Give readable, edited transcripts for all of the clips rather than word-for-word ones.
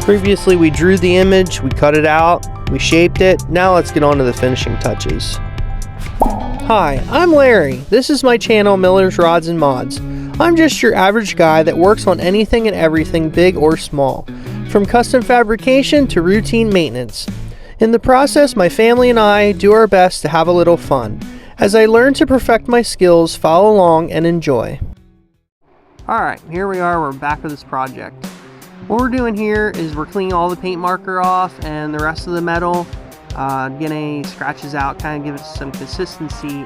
Previously we drew the image, we cut it out, we shaped it. Now let's get on to the finishing touches. Hi, I'm Larry. This is my channel, Miller's Rods and Mods. I'm just your average guy that works on anything and everything, big or small, from custom fabrication to routine maintenance. In the process, my family and I do our best to have a little fun. As I learn to perfect my skills, follow along and enjoy. Alright, here we are, we're back with this project. What we're doing here is we're cleaning all the paint marker off and the rest of the metal, getting any scratches out, kind of give it some consistency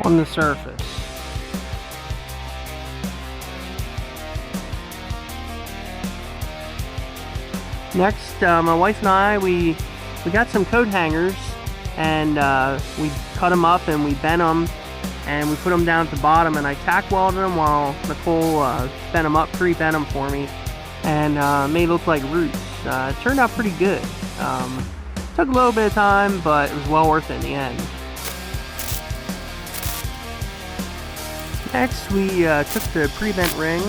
on the surface. Next, my wife and I, we got some coat hangers, and we cut them up and we bent them and we put them down at the bottom, and I tack welded them while Nicole bent them up, pre-bent them for me, and made it look like roots. It turned out pretty good. Took a little bit of time, but it was well worth it in the end. Next, we took the pre-bent ring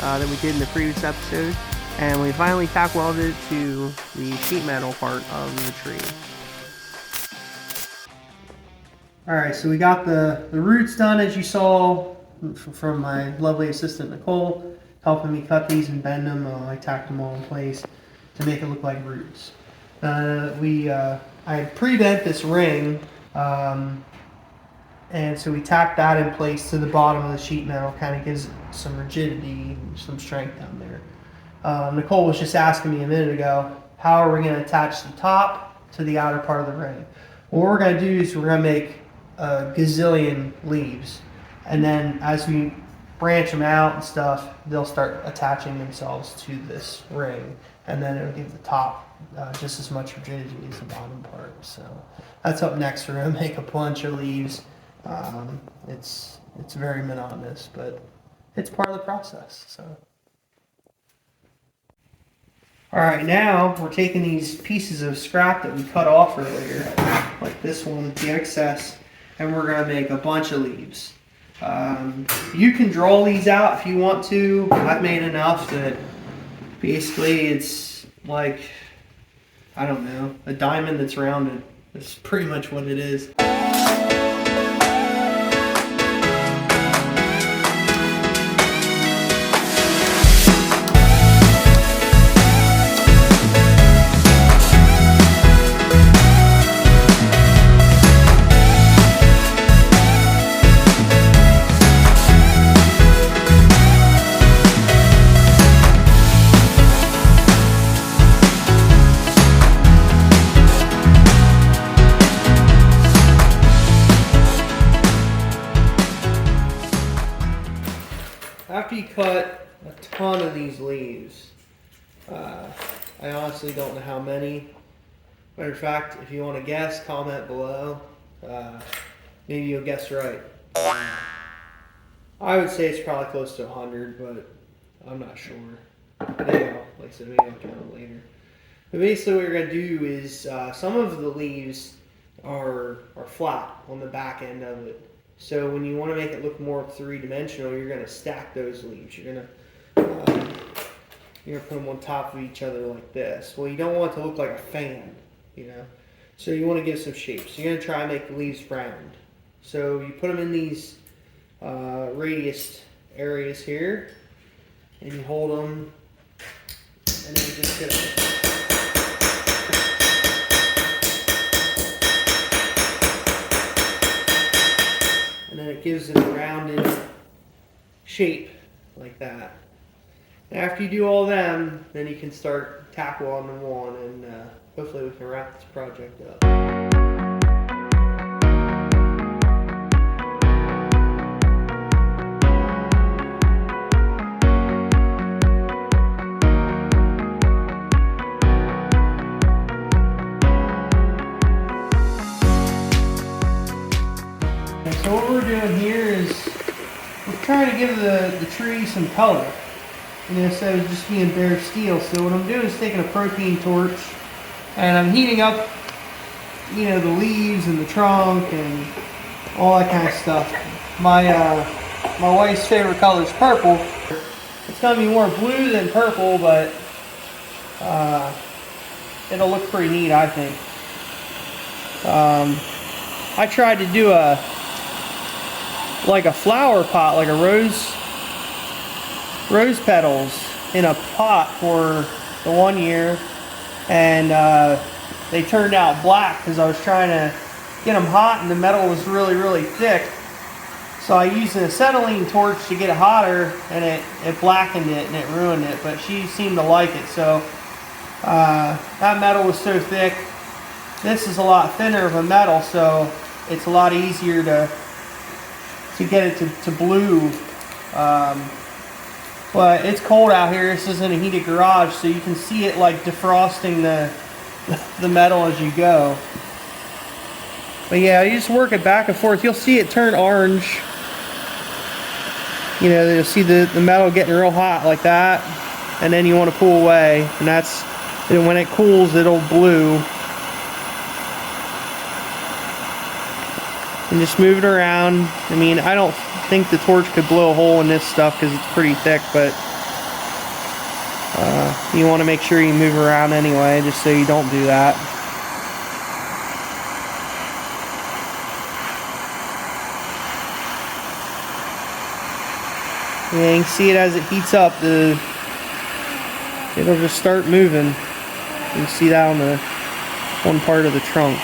that we did in the previous episode, and we finally tack welded it to the sheet metal part of the tree. Alright, so we got the roots done, as you saw from my lovely assistant Nicole, helping me cut these and bend them. I tacked them all in place to make it look like roots. I had pre-bent this ring, and so we tacked that in place to the bottom of the sheet metal. Kind of gives it some rigidity and some strength down there. Nicole was just asking me a minute ago, how are we going to attach the top to the outer part of the ring? What we're going to do is we're going to make a gazillion leaves, and then as we branch them out and stuff, they'll start attaching themselves to this ring, and then it'll give the top just as much rigidity as the bottom part. So that's up next. We're going to make a bunch of leaves. It's very monotonous, but it's part of the process. So alright, now we're taking these pieces of scrap that we cut off earlier, like this one, the excess, and we're going to make a bunch of leaves. You can draw these out if you want to. I've made enough that basically it's like, I don't know, a diamond that's rounded. That's pretty much what it is. After you cut a ton of these leaves, I honestly don't know how many. Matter of fact, if you want to guess, comment below. Maybe you'll guess right. I would say it's probably close to 100, but I'm not sure. Maybe like I said, maybe I'll count it later. But basically what you're going to do is some of the leaves are flat on the back end of it. So when you want to make it look more three-dimensional, you're going to stack those leaves. You're going to put them on top of each other like this. Well, you don't want it to look like a fan, you know. So you want to give some shape. So you're going to try and make the leaves round. So you put them in these radius areas here, and you hold them, and then you just hit them. And then it gives it a rounded shape like that. And after you do all them, then you can start tack welding them on, and hopefully we can wrap this project up. So what we're doing here is we're trying to give the tree some color, instead of just being bare steel. So what I'm doing is taking a propane torch and I'm heating up, the leaves and the trunk and all that kind of stuff. My wife's favorite color is purple. It's gonna be more blue than purple, but it'll look pretty neat, I think. I tried to do a flower pot, like a rose petals in a pot for the 1 year, and they turned out black because I was trying to get them hot and the metal was really thick. So I used an acetylene torch to get it hotter, and it blackened it and it ruined it, but she seemed to like it. So that metal was so thick. This is a lot thinner of a metal, so it's a lot easier to get it to blue. But it's cold out here. This isn't a heated garage, so you can see it like defrosting the metal as you go. But yeah, you just work it back and forth. You'll see it turn orange. You know, you'll see the metal getting real hot like that, and then you want to pull away, and when it cools, it'll blue. And just move it around. I mean, I don't think the torch could blow a hole in this stuff because it's pretty thick, but you want to make sure you move around anyway, just so you don't do that. Yeah, you can see it as it heats up, it'll just start moving. You can see that on the one part of the trunk.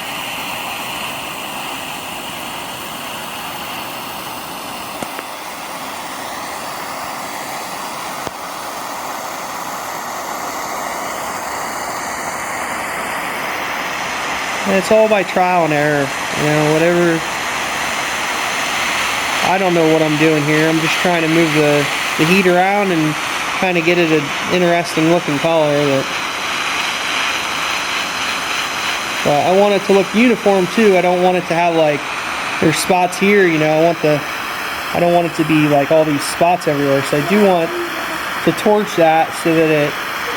And it's all by trial and error, you know, whatever. I don't know what I'm doing here. I'm just trying to move the heat around and kind of get it an interesting looking color. But I want it to look uniform too. I don't want it to have like, there's spots here, you know, I don't want it to be like all these spots everywhere. So I do want to torch that so that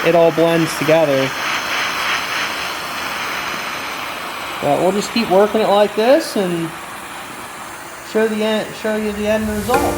it all blends together. But we'll just keep working it like this and show you the end result.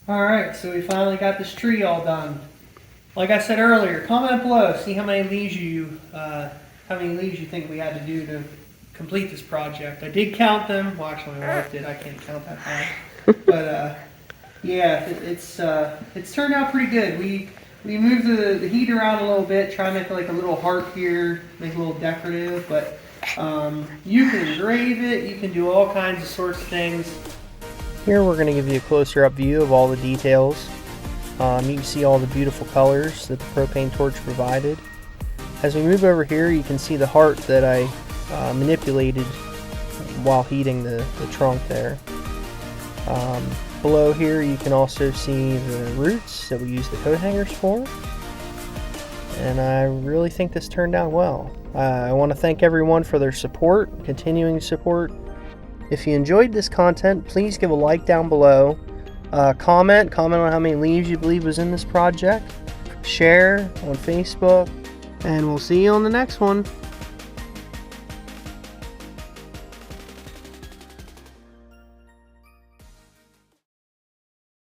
Alright, so we finally got this tree all done. Like I said earlier, comment below, see how many leaves you think we had to do to complete this project. I did count them. Well, actually my wife did. I can't count that high. But yeah, it's turned out pretty good. We moved the heat around a little bit, try to make like a little heart here, make it a little decorative, but you can engrave it, you can do all kinds of sorts of things. Here we're going to give you a closer up view of all the details. You can see all the beautiful colors that the propane torch provided. As we move over here, you can see the heart that I manipulated while heating the trunk there. Below here you can also see the roots that we use the coat hangers for. And I really think this turned out well. I want to thank everyone for their support, continuing support. If you enjoyed this content, please give a like down below. Comment on how many leaves you believe was in this project. Share on Facebook. And we'll see you on the next one.